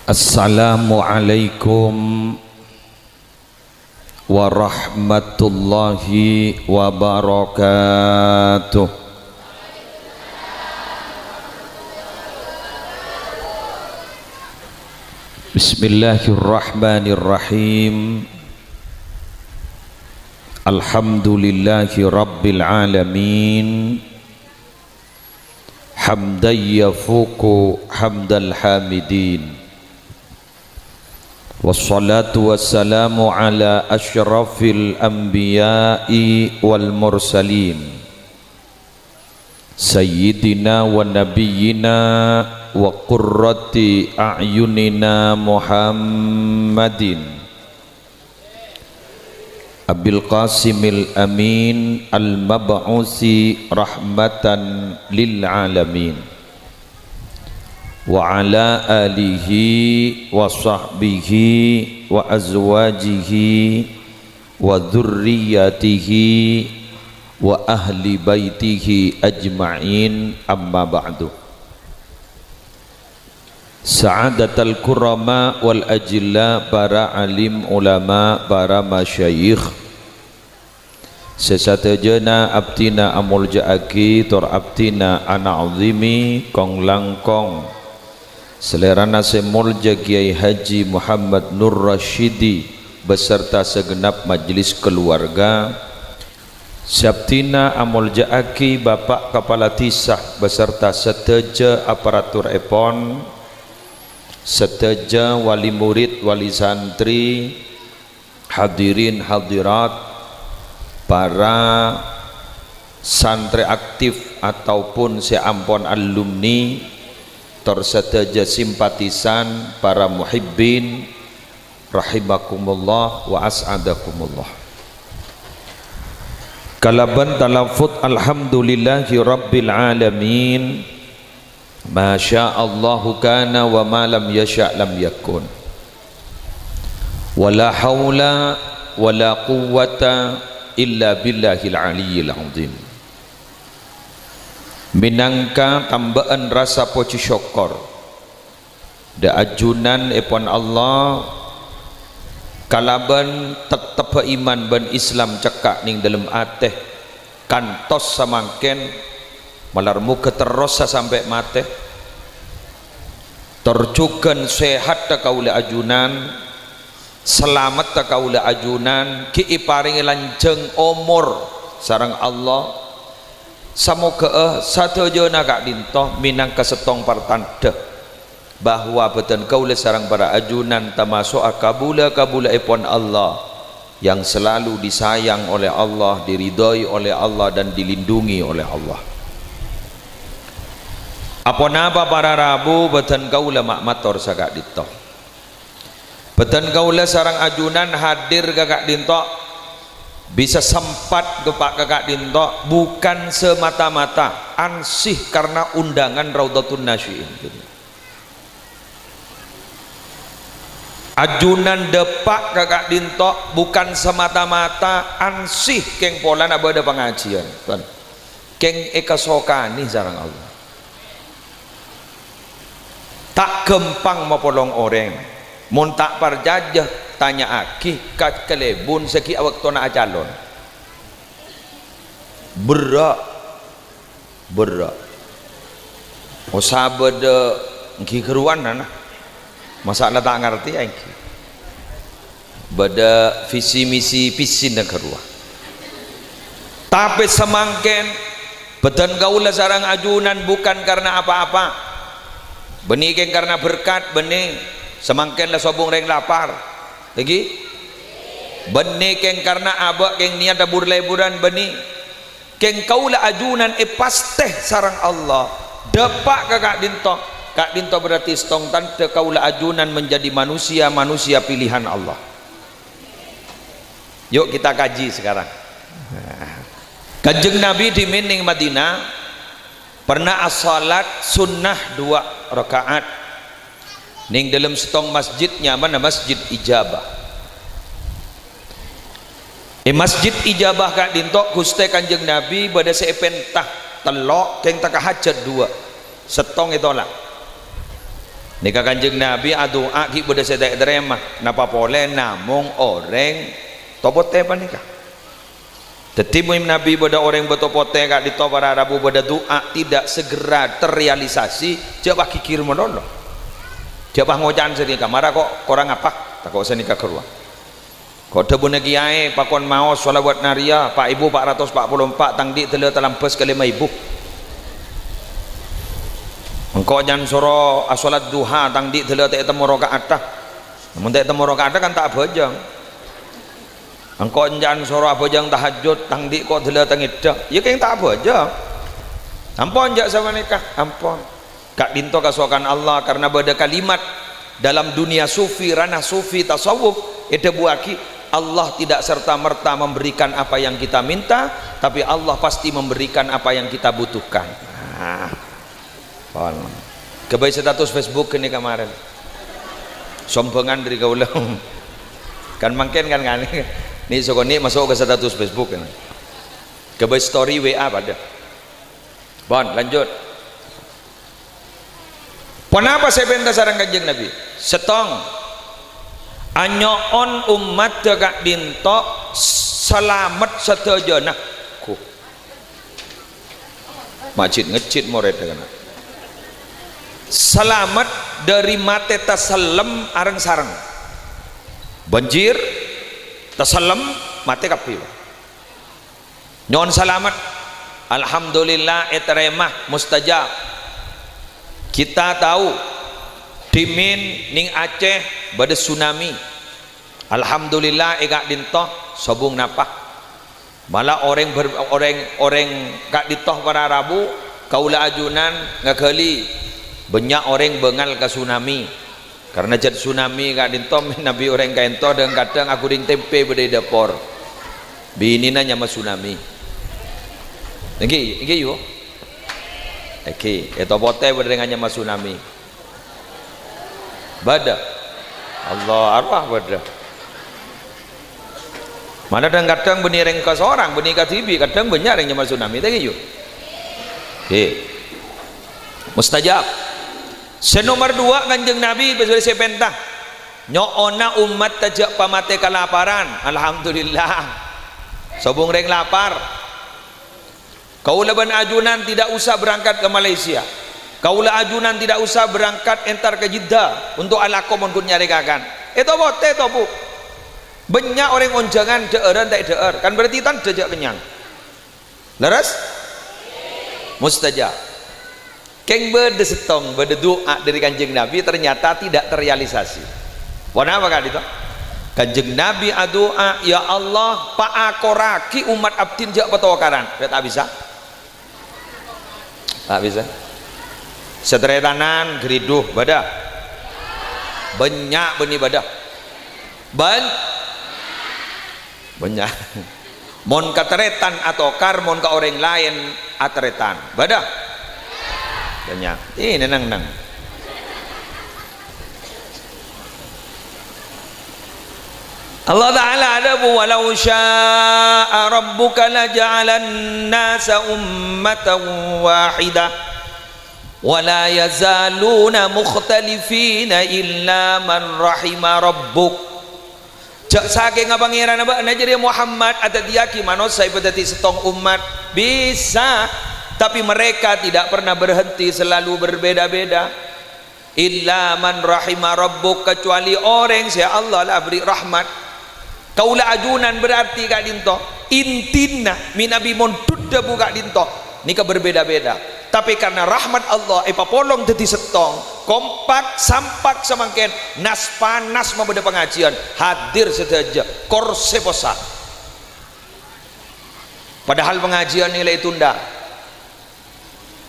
Assalamualaikum warahmatullahi wabarakatuh. Bismillahirrahmanirrahim. Alhamdulillahi rabbil alamin. Hamdan yafuqu hamdal hamidin. Wassalatu wassalamu ala asyrafil anbiya'i wal mursalin Sayyidina wa nabiyyina wa qurrati a'yunina Muhammadin Abil Qasimil Amin al-mab'usi rahmatan lil alamin wa ala alihi wa sahbihi wa azwajihi wa dhurriyyatihi wa ahli baitihi ajma'in, amma ba'du. Sa'adatul kurama wal ajilla, para alim ulama, para masyayikh sesatejana abtina amul ja'aki tur abtina ana'udhimi kong langkong selerana semulja Kiai Haji Muhammad Nur Rashidi beserta segenap majlis keluarga, Sabtina Amul Ja'aki Bapak Kepala Tisah beserta seteja aparatur epon, seteja wali murid, wali santri, hadirin hadirat, para santri aktif ataupun seampun alumni, terseteja simpatisan, para muhibbin rahimakumullah wa as'adakumullah. Kalaban talafut alhamdulillahi rabbil alamin, ma sya'allahu kana wa ma lam yasha' lam yakun, wala hawla wala quwwata illa billahil aliyyil azim. Minangka tambahan rasa poci syukur da ajunan epon Allah kalaban tetep iman ban Islam cekak ning dalam ateh kantos samangken malar muka terrosa sampai mate tercukan sehat ta kaula ajunan, selamat ta kaula ajunan, ki paring lanjeng umur sareng Allah. Samoga satu jona kak dintoh minang kesetong partanda bahwa beten kaula sarang para ajunan termasuk kabula epon Allah yang selalu disayang oleh Allah, diridhoi oleh Allah dan dilindungi oleh Allah. Apa napa para rabu beten kaula mak mator sakak dintoh, beten kaula sarang ajunan hadir kakak dintoh bisa sempat kepak kakak dinto bukan semata-mata ansih karena undangan Raudhatun Nasyiin. Ajunan depak kakak dinto bukan semata-mata ansih keng polan abada pengajian tuan keng eka sokani sarang Allah tak gempang mapolong orang mun tak parjajah tanya aki kat kelebun seki awak tona calon berak oh sabed ngki keruan nana masalah tak ngerti angki beda visi misi pisin dan keruan tapi semangken beten kaula sarang ajunan bukan karena apa-apa benih keng karena berkat benih semangken lah sobong reng lapar lagi benih keng karena abak keng niat dabur leburan benih keng kaula ajunan pasteh sarang Allah depak kak dinto berarti stong tante kaula ajunan menjadi manusia pilihan Allah. Yuk kita kaji sekarang. Kanjeng Nabi di Mining Madinah pernah as-salat sunnah 2 rakaat ning dalam setong masjidnya mana Masjid Ijabah. Masjid Ijabah kak dintok Gusti Kanjeng Nabi pada sepentah telok keng tak hajat 2 setong itu lah Nika Kanjeng Nabi doa ki beda sedek deremah napa boleh namung orang topote apa nikah. Jadi Nabi beda orang betopote kak di para Arabu beda doa tidak segera terrealisasi jawab kikir menolong jawab ngocan sedih kamar kok orang apa tak kok senikah keluar kok debune kiai pakon mau sholawat naria Pak Ibu 444 tangdi tele terlampes ke 5.000 engkau jangan soro asolat duha tangdi tele tak temu rakaat dah namun tak temu rakaat kan tak bejang engkau jangan soro bejang tahajud tangdi kok tele tangidah ya kayak tak bejang ampun jak sama nikah ampun kak dinto kasuakan Allah karena beda kalimat dalam dunia sufi ranah sufi tasawuf itu buaki Allah tidak serta-merta memberikan apa yang kita minta tapi Allah pasti memberikan apa yang kita butuhkan. Kebaik status Facebook ini kemarin sombongan dari kaulah kan makin kan nih sokoni masuk ke status Facebook kan kebaik story WA pada bon lanjut kenapa saya pentas sarang Kanjeng Nabi setong anyoon umat tegak dinto selamat setajana ku masjid ngecit moret dengan selamat dari mate tasalem areng sareng banjir tasalem mate kapi nyon selamat alhamdulillah eteremah mustajab kita tahu dimin ning Aceh bade tsunami alhamdulillah egak dintoh sobung napah malah orang kak ditoh para Arabu kaula ajunan ngakali banyak orang bengal ke tsunami karena jad tsunami kak dintom nabi orang kaento dan kadang aku ding tempe beda dapur bini nanya mas tsunami iki yo iki itu pote beda dengan mas tsunami bada Allah arwah bada mana kadang benih reng ke seorang benih ke TV kadang banyak yang mas tsunami tadi yo mustajab. Senomor 2 Kanjeng Nabi besok saya pentah nyoona umat tajak pamate kelaparan alhamdulillah sobung reng lapar kaula ban ajunan tidak usah berangkat ke Malaysia kaula ajunan tidak usah berangkat entar ke Jeddah untuk alakomon kun nyarikakan itu bote itu bu banyak orang onjangan deeran tak deer kan berarti tan jejak kenyang leres mustajab keng berde setong berde doa dari Kanjeng Nabi ternyata tidak terrealisasi. Kenapa kan itu? Kanjeng Nabi doa ya Allah paakoraki umat abdin jak petokaran. Tak bisa. Tak bisa. Seteretanan geriduh badah. Banyak benih badah. Banyak. Mon kateretan atau kar mon ka orang lain ateretan. Badah. Banyak ini nang Allah Ta'ala ada walau syaa rabbuka laja'alan nasa ummatan wahidah wa la yazaluna mukhtalifina illa man rahima rabbuk jak saking pangeran apa najari Muhammad ada diaki manusia ibadati setong umat bisa tapi mereka tidak pernah berhenti selalu berbeda-beda illa man rahima rabbuk kecuali orang saya Allah lah beri rahmat kaula ajunan berarti kak dinto intina minabi montudda buka dinto nika berbeda-beda tapi karena rahmat Allah papolong dadi setong kompak sampak semangken nas panas membeda pengajian hadir saja korse posa padahal pengajian nilai tunda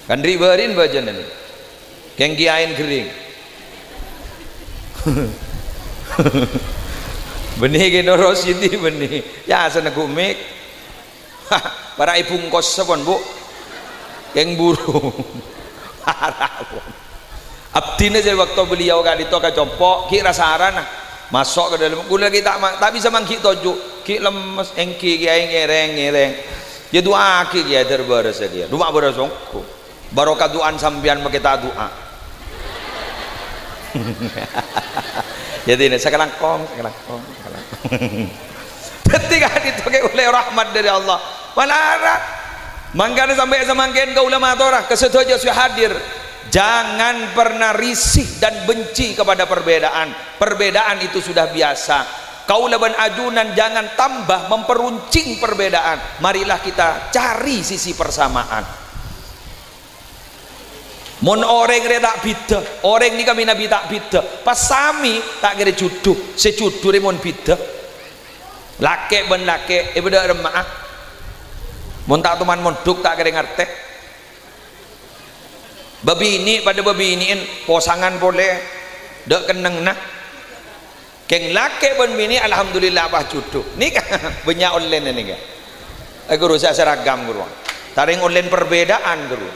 kan riberin bajan ini keng kiain kering benih genoros ini benih ya sana gumik para ibu ngkos sepon bu keng buru abdina jadi waktu beliau kan itu ke compok ki rasaran masuk ke dalam gula kita tak bisa mangki toju ki lemes engki kiai ngereng ya doa ki kiai terbaras dia doa berasongku barokah doan sambian kita doa jadi ini sekarang kong ketika ditoke oleh rahmat dari Allah malara mangkana sampai semangkin ke ulama torah kesetuju sudah hadir. Jangan pernah risih dan benci kepada perbedaan. Perbedaan itu sudah biasa. Kaula ban ajunan jangan tambah memperuncing perbedaan. Marilah kita cari sisi persamaan. Mon orang tak beda, orang ni kami nabi tak beda. Pas sami tak kira juduh, sejuduh mon beda. Lake ben lake, beda remaah. Mon tak tuman mon duk tak kira ngerti. Babini pada babiniin posangan boleh dak keneng nah keng lake pun bini alhamdulillah apa juduh ni kan banyak online ni kan guru saya seragam guru taring online perbedaan guru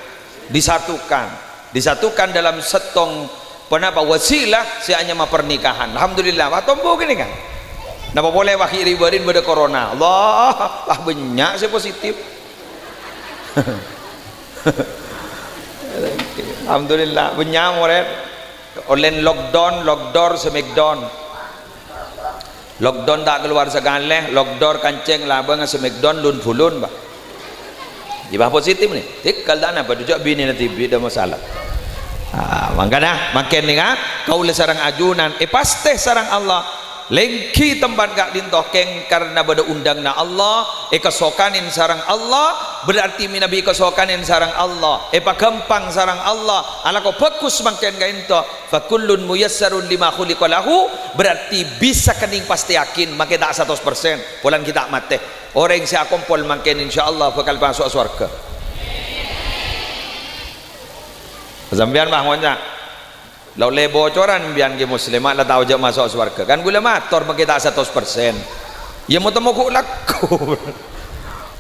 disatukan dalam setong penapa wasilah si hanya ma pernikahan alhamdulillah wah tombo gini kan napa boleh wakhiri barin pada corona Allah lah banyak si positif alhamdulillah banyak murid online lockdown semekdown lockdown tak keluar segala lockdown kanceng labang semekdown lun fulun bah ibah positif nih tikal tak apa dujak bini nanti bida masalah makanya makin nih kan kau le sarang ajunan pasti sarang Allah lengki tempat gak dintokeng karena beda undang na Allah kesokanin sarang Allah berarti minabi kesokanin sarang Allah pagampang sarang Allah ala kau fokus makin gak into fakullun muyassarun lima khuliqa lahu berarti bisa kening pasti yakin makin tak 100% pulang kita mati orang yang saya kumpul makin insyaallah bakal masuk surga sampean bangunnya lau le bocoran bian ke muslimat lah tahu je masuk surga kan gula motor bagi tak 100% ya mau temu ku laku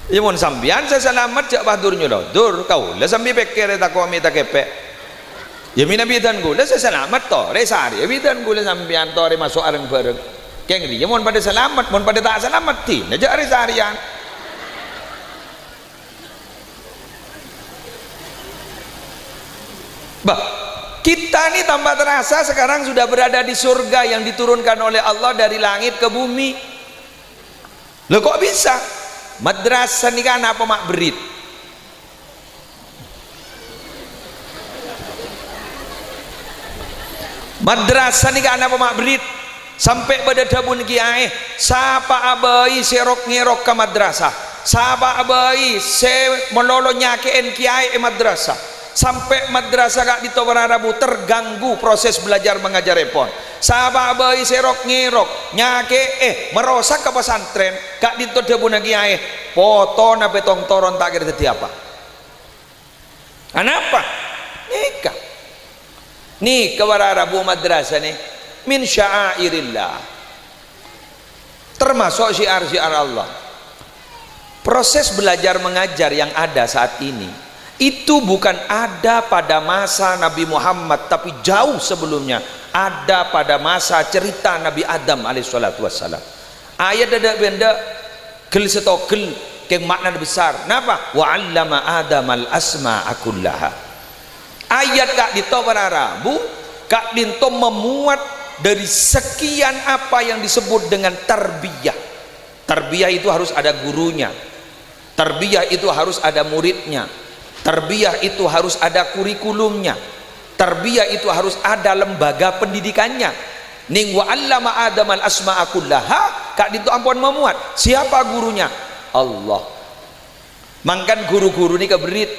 ya mau sambian saya selamat jak badurnya lo dur kau lah sambil pikir tak kau minta kepek ya mina bidan gula saya selamat to resari ya bidan gula sambian to re masuk areng bareng keng dia mau pada selamat mau pada tak selamat ti najak resarian bah kita ini tambah terasa sekarang sudah berada di surga yang diturunkan oleh Allah dari langit ke bumi. Loh kok bisa? Madrasah ini kan apa mak berit? Madrasah ini kan apa mak berit? Sampai pada dabun kiai, siapa abai serok ngerok ke madrasah? Siapa abai se melolo nyakein kiai madrasah? Sampai madrasah kak di Tawarabu terganggu proses belajar mengajar repon sahabat abai serok ngerok nyake merosak ke pesantren kak di Tawarabu kiai foto na petong toron tak kira teti apa kenapa nikah nih ke Tawarabu madrasah nih min sya'airillah termasuk syiar-syiar Allah. Proses belajar mengajar yang ada saat ini itu bukan ada pada masa Nabi Muhammad tapi jauh sebelumnya ada pada masa cerita Nabi Adam alaihissalatu wassalam. Ayat ada benda gel setogel keng makna besar napa wa 'allama adamal asma'a kullaha. Ayat kak dito Arabu kak dinto memuat dari sekian apa yang disebut dengan tarbiyah. Tarbiyah itu harus ada gurunya, tarbiyah itu harus ada muridnya, tarbiyah itu harus ada kurikulumnya, tarbiyah itu harus ada lembaga pendidikannya. Ning wa 'allama adamal asma'a kullaha kak dinto ampun memuat siapa gurunya? Allah. Mangkan guru-guru ni keberit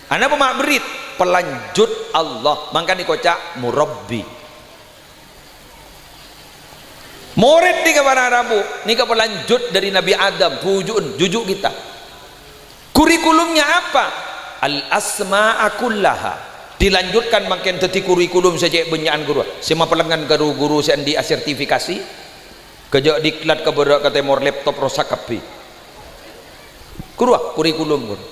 ana pemak berit pelanjut Allah, mangkan dikocak murabbi. Murid di kepada Arabu ni ke pelanjut dari Nabi Adam jujuk kita. Kurikulumnya apa? Al asma'a kullaha. Dilanjutkan makin teti kurikulum saja benyaan guru. Sema pelengan guru-guru sendi sertifikasi. Kejak diklat ke berak ke temor laptop rosak kapi. Guru kurikulum guru.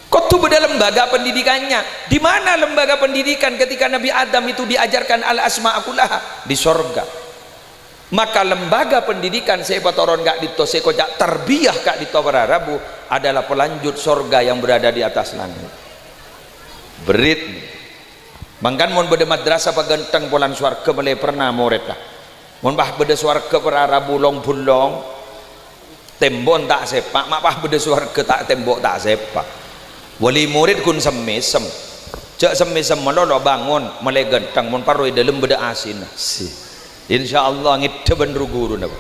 Kok tuh beda lembaga pendidikannya? Di mana lembaga pendidikan ketika Nabi Adam itu diajarkan al asma'a kullaha di sorga? Maka lembaga pendidikan sepatoron gak dito sekojak tarbiyah kak dito Arabu adalah pelanjut sorga yang berada di atas langit. Berit Bangkan mon beda madrasah pagenteng polan swarga boleh pernah murid lah. Mon bah beda swarga perara bulong-bulong tembok tak sepak, mak bah beda swarga tak tembok tak sepak. Wali murid kun semisem. Cak semisem melolo bangun mulai genteng mon paroi dalam beda asin. Si. Insyaallah ngite bener guru napa.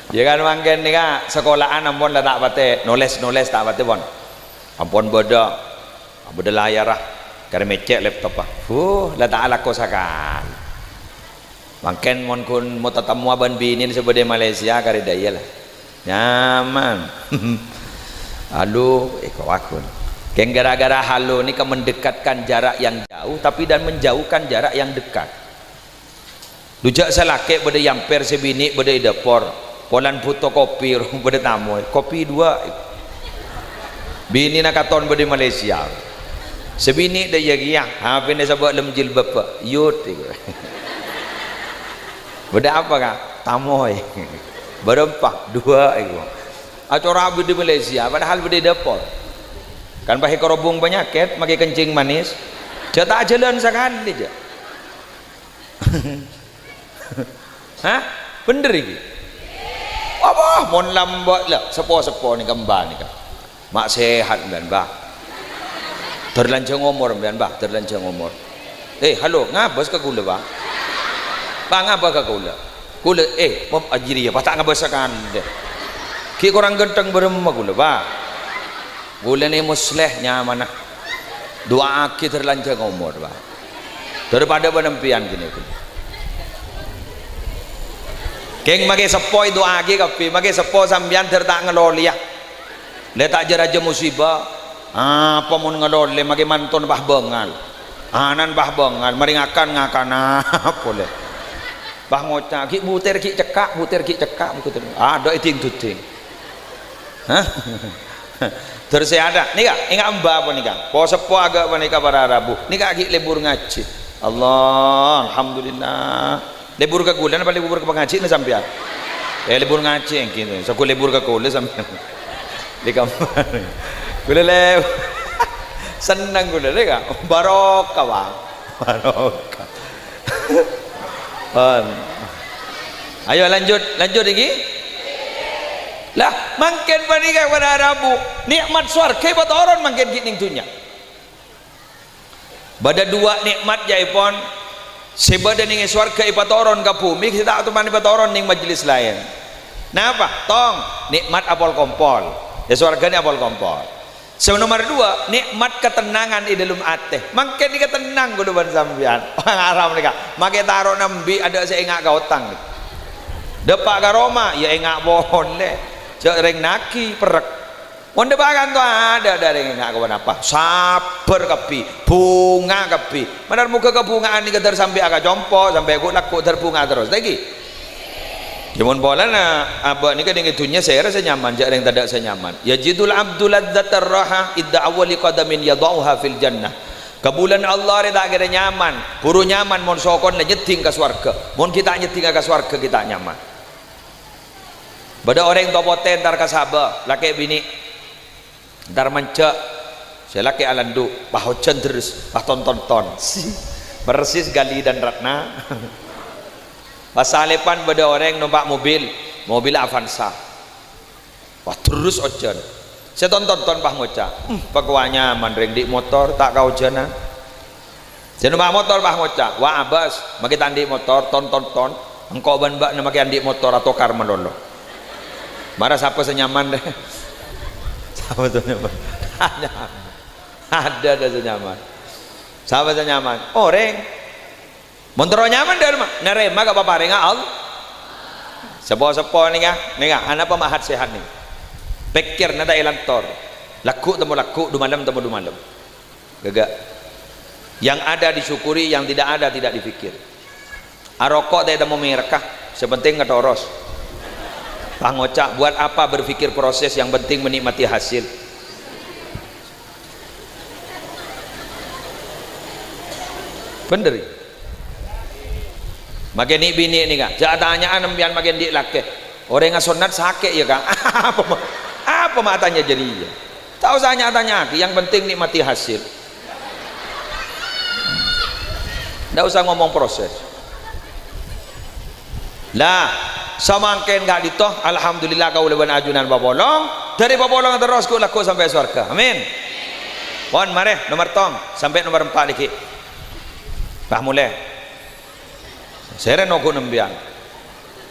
Jangan mangken nika sekolahan ampun lah tak pate nulis tak pate pon. Ampun beda layar lah karena mecek laptop lah lah tak ala kosakan mangken mon kun mau tetamu aban bini sebagai Malaysia kari daya lah nyaman halu kawakun keng gara-gara halu ni kan mendekatkan jarak yang jauh tapi dan menjauhkan jarak yang dekat lujak salake beda yamper sebini beda dapur polan fotokopi beda tamu kopi dua bini nak katon beda Malaysia sebini dia giang apa ni sebab lem jilbab yut beda apa kah tamoy berempat dua itu acara di Malaysia padahal beda dapur kan pakai kerobong penyakit pakai kencing manis dia tak jalan sekali aja hah bener ini apa mon lambat lah sepo ni kembar ni kan mak sehat dan bah terlanjang umur dan bah terlanjang umur halo ngabas ke gula bah ngapa ke gula mau ajiri ya tak ngabasakan deh ki kurang genteng beremma gula bah gula ni musleh nyaman doa aki terlanjang umur bah daripada penempian gini keng mage sepoi doa aki kapi mage sepo sambian tertak ngeloli ya le tak jeraja musibah apa mun ngelole mage manton bah bengal anan bah bengal meringakan ngakana boleh bah ngocak ki butir ki cekak begitu ada iting tuting hah terus ada nika ingat mbah apa nika po sepo agak apa nika para rabu nika ki libur ngaji Allah alhamdulillah libur ke gulan apa libur ke pengaji ni sampean libur ngaji gitu so libur ke kuliah sampean di kamar gula senang gula deh barokah bang barokah ayo lanjut lagi lah mangken panika pada Rabu nikmat swarga buat orang mangken giting dunya bada dua nikmat jaipon sebada ning swarga ipat orang ka bumi kita atuman ipat orang ning majelis lain napa tong nikmat apol kompol ya swarga ni apol kompol nomor dua nikmat ketenangan di dalam hati mangken ni ketenang kudu ban sampean orang Arab nika make taruh nambi ada saya ingat ka utang depak ka Roma ya ingat boleh cek reng naki perek mon depakan tu ada dari ingat ka apa sabar kapi bunga kapi manar muka kebungaan ni kedar sampai agak jompo sampai aku laku terbunga terus lagi Jaman bola na abah ni kan dengan dunia saya rasa nyaman, jak yang tak ada saya nyaman. Yajidul abdul ladzatar raha idda awali qadamin yadauha fil jannah. Kebulan Allah ni tak kira nyaman, puru nyaman mon sokon le nyeting ke swarga. Mon kita nyeting ke swarga kita nyaman. Bada orang topoten tar kasaba, laki bini. Dar manca saya laki alandu, pahocan terus, pah tonton. Persis Gali dan Ratna. Pasalepan pada orang numpak mobil Avanza. Wah terus ojan. Saya tonton pah ngoca. Pakuanya mandring di motor tak kau jana. Saya numpak motor pah ngoca. Wah abas, maki tandi motor ton. Engkau ban mbak maki andi motor atau kar melolo. Marah siapa senyaman deh. Siapa senyaman? Ada senyaman. Siapa senyaman? Orang. Montoro nyaman dari mana? Nerema ke bapak renga al. Sepo-sepo ni kan, anak pemahat sehat ni. Pikir nada ilang tor. Laku temu laku, du malam temu du malam. Gagak. Yang ada disyukuri, yang tidak ada tidak dipikir. Arokok tidak mau merekah, sepenting ngetoros. Pangocak buat apa berpikir proses, yang penting menikmati hasil. Bener. Makin ni bini ni kan, jangan tanyaan ambian makin dik laki. Orang yang sunat sakit ya kan, apa matanya jadi? Tak usah tanya, yang penting nikmati hasil. Tak usah ngomong proses. Lah, samangken gak ditoh, alhamdulillah kau leban ajunan babolong, dari babolong terus ku laku sampai surga. Amin. Pon mare nomor tong sampai nomor 4 lagi. Bah mulai. Seren aku nembiang.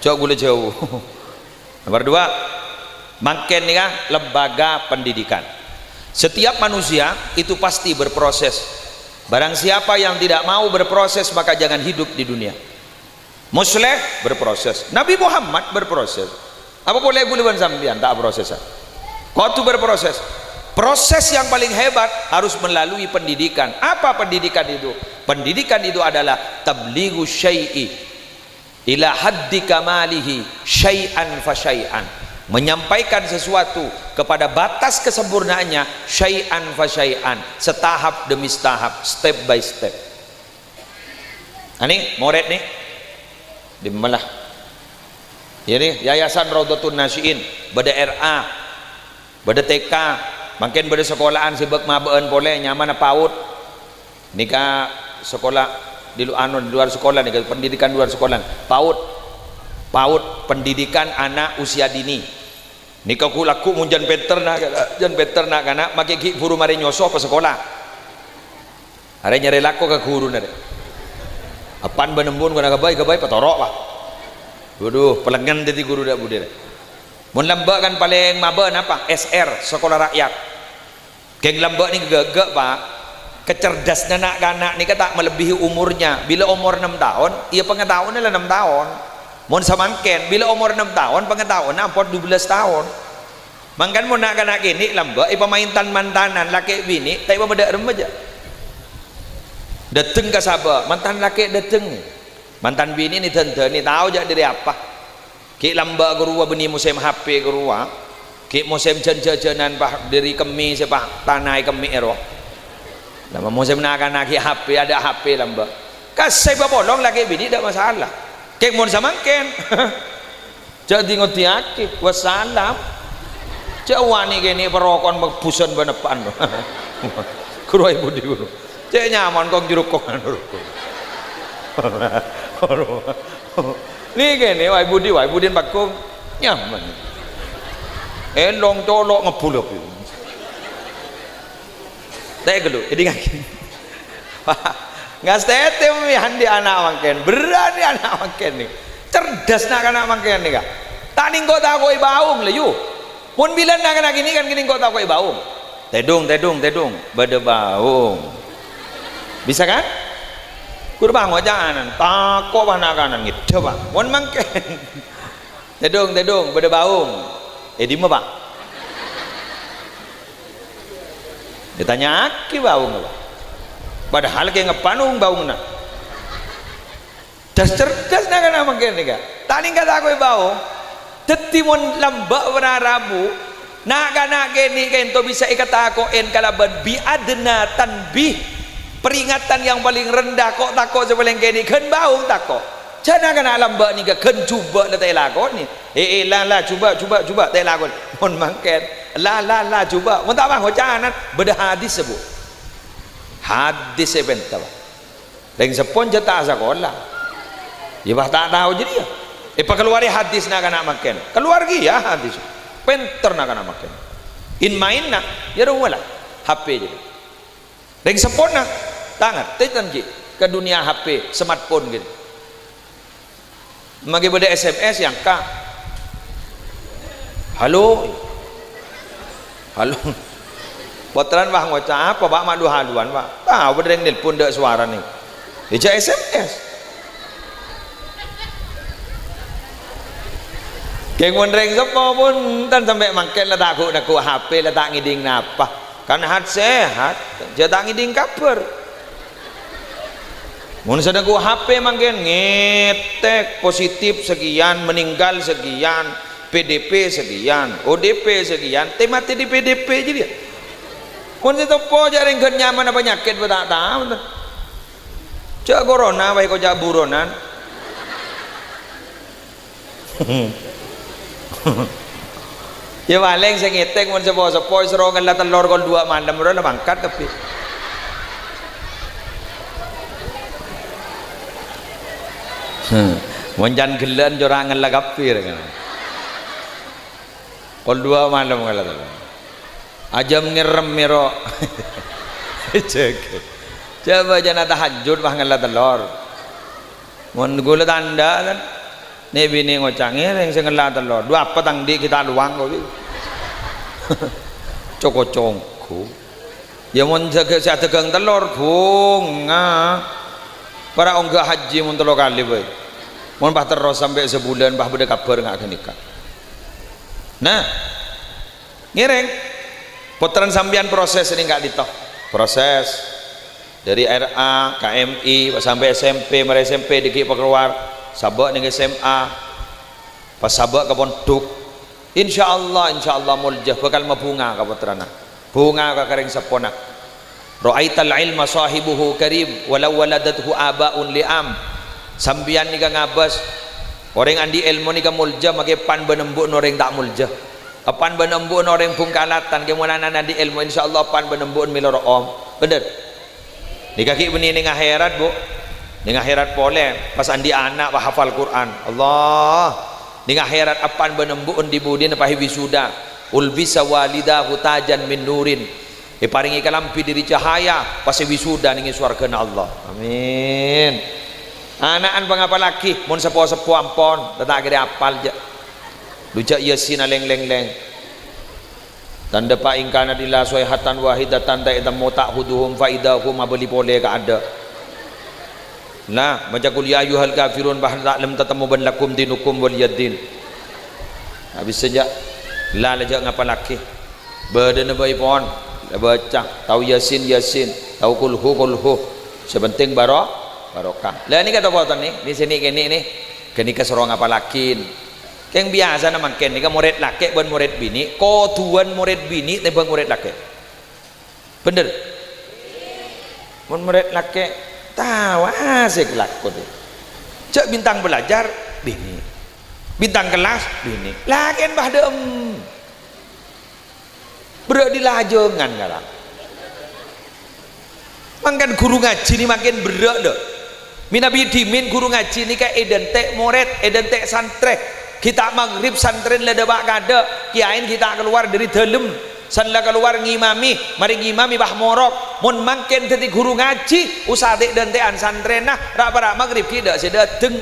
Cok gula jauh. Nomor 2, mangken nih kan lembaga pendidikan. Setiap manusia itu pasti berproses. Barang siapa yang tidak mau berproses maka jangan hidup di dunia. Musleh berproses. Nabi Muhammad berproses. Apa boleh buliwan sambian tak proses? Kau tu berproses. Proses yang paling hebat harus melalui pendidikan. Apa pendidikan itu? Pendidikan itu adalah tablighu syai'i ila haddi kamalihi syai'an fa syai'an. Menyampaikan sesuatu kepada batas kesempurnaannya syai'an fa syai'an, setahap demi setahap, step by step. Ini murid nih dimelah. Ini Yayasan Raudhatun Nasyiin, beda RA, beda TK, makin beda sekolahan sibuk mabeen boleh nyaman paut. Nika sekolah di luar sekolah nih, pendidikan luar sekolah. PAUD pendidikan anak usia dini. Nika ku laku munjan peter nak kana make ki guru mari nyoso pe sekolah. Are nyari laku ke guru nare. Apan benembun kana gabai patorok pak. Waduh, pelengan jadi guru dak bude. Mun lembak kan paling maben apa? SR, sekolah rakyat. Geng lembak ni gegek pak. Kecerdasan anak-anak ni tak melebihi umurnya. Bila umur 6 tahun, ia pengetahuannya adalah 6 tahun. Mun samangken bila umur 6 tahun pengetahuan ampun 12 tahun. Mangkan mun nak kanak kini lembak pemain mantanan laki bini tak beda remaja. Dateng ke sabar, mantan laki dateng. Mantan bini ni tante ni tahu jak dari apa. Ki lembak gerua beni musim HP gerua. Ki musim jen-jenan bah dari kemi sepah tanai kemi ero. Lama musim nak kanak ki HP ada HP lembak. Kasih bolong laki bini tak masalah. Kek mon samangken. Jadi ngoti akif wassalam. Cak wani kene perokon busan benepan. Guru ibu di guru. Cek nyaman kong jeruk kong anu. Ni kene wai budi bakung nyaman. Elong colok ngebulok. Tak gelu, jadi ngaki. Nggak setem handi anak mangken, berani anak mangken nih, cerdas nak anak mangken nih kak. Tak ningko tak koi baung lah yu. Pun bilang nak anak gini kan gini kau tak koi baung. Tedung, beda baung. Bisa kan? Kurang wajanan, tak kok anak kanan gitu pak. Pun mangken. Tedung, beda baung. Di mana pak? Ditanya aki baung apa? Padahal kayak ngepanung baungna. Das cerdas nak kana mangken nika. Tani kata aku baung. Tetimun lambak warna rabu. Nak kana kene kento bisa ikata aku en kalaban bi adna tanbih. Peringatan yang paling rendah kok takok sepaling kene kan baung takok. Jana kana lambak nika kan cuba la tai lakon ni. La cuba tai lakon. Mun mangken. La cuba. Mun tak bang hocanan beda hadis sebut. Hadis sebentar. Dan sepon cetak sekolah. Ya bah tak tahu jadi ya. Pak keluari hadis nak anak makan. Keluar ya hadis. Penter nak anak makan. In main nak ya rumah HP jadi. Dan sepon nak tangan tetan je ke dunia HP smartphone gitu. Magi pada SMS yang kak. Halo. Potran bah ngocah apa pak mak haluan pak tahu berdeng nelpon dek suara nih ija SMS kengon reng sepo pun tan sampai mangken lah takut HP lah tak ngiding napa kan hat sehat dia tak ngiding kabar mun sedang HP mangken ngetek positif sekian meninggal sekian PDP sekian ODP sekian mati di PDP jadi ya. Mun itu po jaring nyaman apa penyakit tak tahu. Cak corona baik kau cak buronan. Ya paling saya ngiting mun sepo-sepo serongan lah telur kol 2 malam ora mangkat tapi. Monjan gelan jorangan lah kafir kan. Kol 2 malam kala telur. Ajam ngirem miro. Coba jangan tahajud bah ngala telur. Mun gula tanda kan. Ni bini ngocang yang saya ngala telur. Dua apa tang di kita luang kau tu. Cokocongku. Ya mun saya tegang telur bunga. Para orang haji mun telur kali baik. Mun bah terus sampai sebulan bah beda kabar ngak akan nikah. Nah, ngereng. Putaran sambian proses ini enggak ditoh. Proses dari RA, KMI sampai SMP, mari SMP dikit keluar, sabak ning SMA. Pas sabak ke pondok. Insyaallah muljah bakal mabunga ka putrana. Bunga ka karing sapona. Ra'aital ilma sahibuhu karim walau waladathu abaun li'am. Sambian nika ngabas orang andi ilmu nika muljah make pan benembuk orang tak muljah. Apan benembun orang pungkalatan kemudian di ilmu insyaallah apan benembun miloro om bener di kaki benih ning akhirat bu ning akhirat boleh pas andi anak hafal Quran Allah ning akhirat apan benembun di budin apa wisuda ulbisa walidahu tajan min nurin paringi kalampi diri cahaya pas wisuda ning swargana Allah amin anakan pangapa laki mun sepo-sepo ampon tak kira apal je Lujak yasin leng tanda pa ingkana dila soihatan wahidatan ta idam mutak huduhum faidahum abli pole ka ada nah baca kul ya ayyuhal kafirun bah lam tatamu ban lakum dinukum waliyadin habis saja la lajak ngapa laki badan bayi pon baca tahu yasin tahu kulhu sepenting barokah lah ini kata botan nih di sini kini keserong apa lakin yang biasa nama ken ni kan murid laki bukan murid bini ko tuan murid bini tapi bukan murid laki bener murid laki tahu asik lakon cek bintang belajar bini bintang kelas bini lakin bah dem berada lajongan kalah makan guru ngaji ni makin berat dah minabi dimin guru ngaji ni kan identik murid identik santri kita maghrib santren lada bak kada kiain kita keluar dari dalam sanla keluar ngimami mari ngimami bah morok mun mangken dadi guru ngaji usadik dan tean santren nah rak maghrib kita sedateng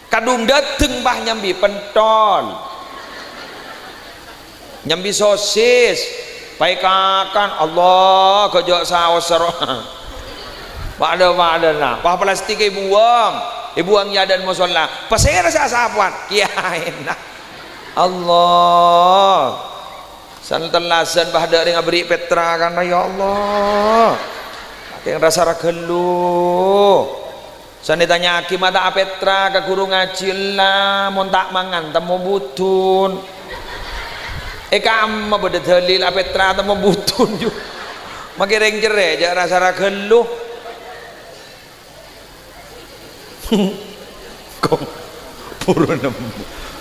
kadung dateng bah nyambi pentol nyambi sosis pai kakan Allah kejok saos seroh ada nah bah plastik buang buang yadan musola pasir rasa sapuan kiain Allah santelasan bah dari ngaberi petra kan ya Allah yang rasa ragelu san ditanya hakim ada petra ke guru ngaji lah mun tak mangan temu butun kamu beda dalil petra temu butun ju makireng jere jak rasa ragelu kok purun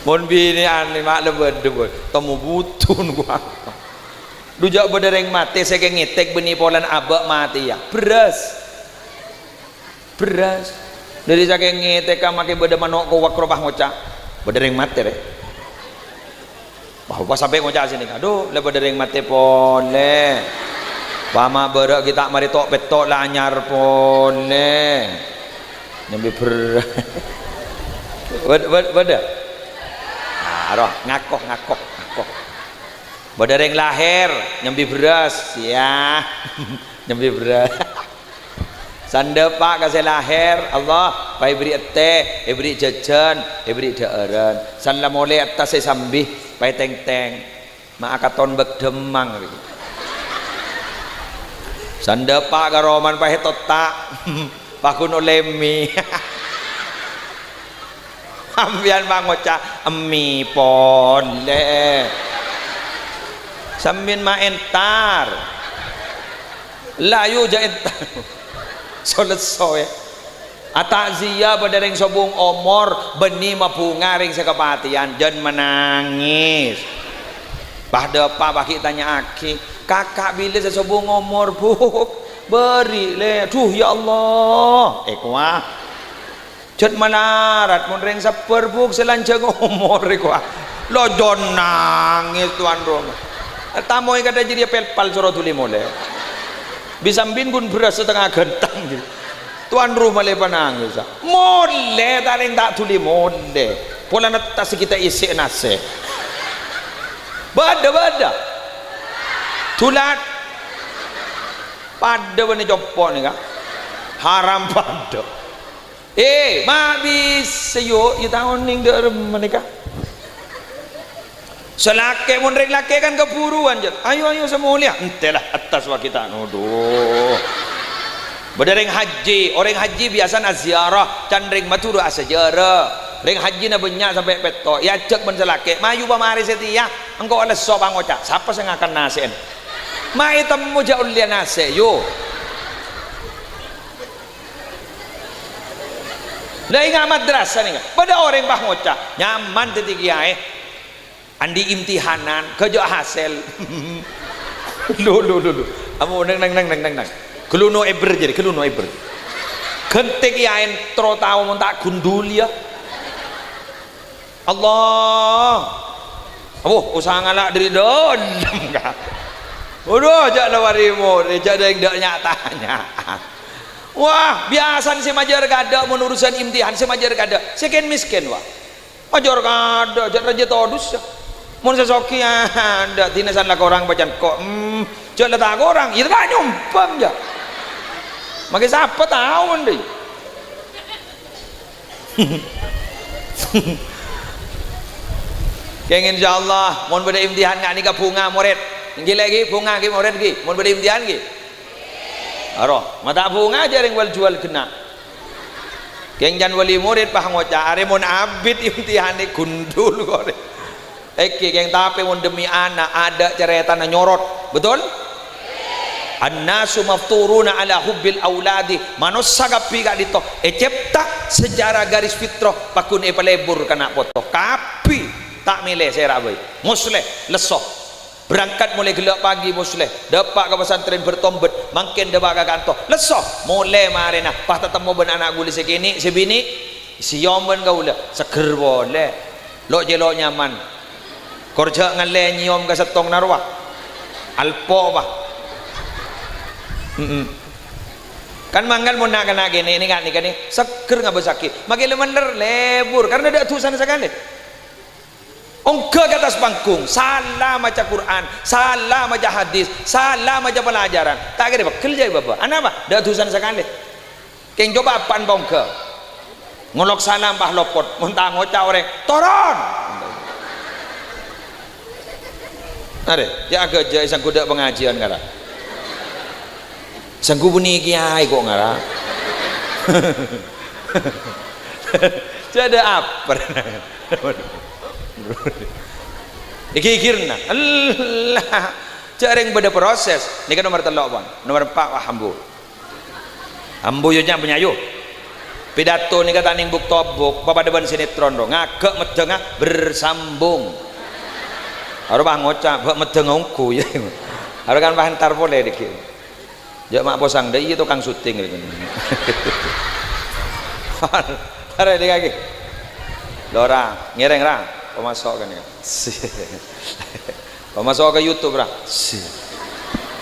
mon bini ane mak lebet temu butun gua dujak bedereng mati saya ngitek benih polan abak mati ya beras dari saya ngitek makai beda manok ko wakrobah ngocak bedereng mati deh bahwa sampai ngocak sini aduh le bedereng mati pole pama berak kita mari tok petok lah anyar pole nyambi beda roh ngakoh beda yang lahir nyambi beras ya nyambi beras sanda pak kasih lahir Allah pai beri teh beri jajan beri daeran sanda mole atas saya sambi pai teng mak akaton bek demang sanda pak karoman pai totak pakun olemi ambian bangoca emi pole samin ma entar layu ja entar solesoe atakziya pada ring sobung omor beni mapunga ring sekepatian dan menangis pada apa bagi tanya aki kakak bila sesubuh ngomor bu beri le duh ya Allah kuah cet manarat mun reng saper buk selanjang ngomor kuah lo jon nangis tuan rumah tamoy kada jadi pelpal soro tuli mole bisa bingun beras setengah gentang gitu. Tuan rumah lepas nangis mole taring tak tuli mole pola netas kita isi nase bada tulat pada bani jopok ni kak haram pada mak bisa yuk you tahun ni der menikah selake mun rek lake kan keburuan je ayo semua lihat entelah atas wa kita nuduh berdereng haji orang haji biasa na ziarah can reng maturu asejarah reng haji na banyak sampai peto ya cek men selake mayu ba mari setia engkau ada so bang oca siapa sing akan nasen mai temu jaul dia nase yo lah ingat madrasah ni pada orang bah ngoca nyaman teti kiai andi imtihanan kerja hasil lu amu nang keluno eber jadi keluno eber kentek yain tro tahu mun tak gundul ya Allah usaha ngalak dari dendam kah udah jak lawarimu jak ada yang dak nyatanya wah biasa si majar kada mun urusan imtihan si majar kada seken miskin wah majar kada jak raja todus mun sesoki ada tinasan lah orang bacan kok jak letak orang itu kan nyumpam ya maka siapa tahu deh yang insyaallah mun beda imtihan ngak nikah bunga murid tinggi lagi bunga ki murid ki mun beda imtihan ki aroh mata bunga aja yang wal jual kena keng jan wali murid pah ngoca are mun abid imtihan ni gundul kok keng tapi mun demi anak ada ceritana nyorot betul annasu mafturuna ala hubbil auladi manusia gapi gak dito cepta sejarah garis fitrah pakun pelebur kena foto kapi tak milih saya rabai musleh lesoh berangkat mulai gelap pagi musleh dapat ke pesantren bertombet makin dapat ke kantor lesoh mulai marina pas ketemu ben anak guli segini sebini si yomen kau lah seger boleh lo jelok nyaman kerja ngale nyiom ke setong narwa alpo bah kan manggal mau nak kena gini ini kan nih seger nggak bersakit makin lemener lebur karena ada tulisan sekali ongkak ke atas panggung salah maca Quran salah maca hadis salah maca pelajaran tak kira bakal jadi bapak anak apa ada tulisan sekali keng coba apaan bongke ngolok salam bah lopot muntah ngocah orang toron ada ya agak jaya sang kuda pengajian kala sanggup bunyi kiai kok ngarah jadi apa dikikirna Allah jarang beda proses ini kan nomor telok bang nomor 4 wah ambu yonya penyayu pidato ini kata ning buk tobok bapak depan sinetron dong ngagak medengah bersambung harus bang ngocap bak medeng ngongku ya harus kan bahantar boleh dikit jak mak posang deh itu kang syuting gitu ada di kaki Lora ngereng ra pemasok kan ya pemasok ke YouTube ra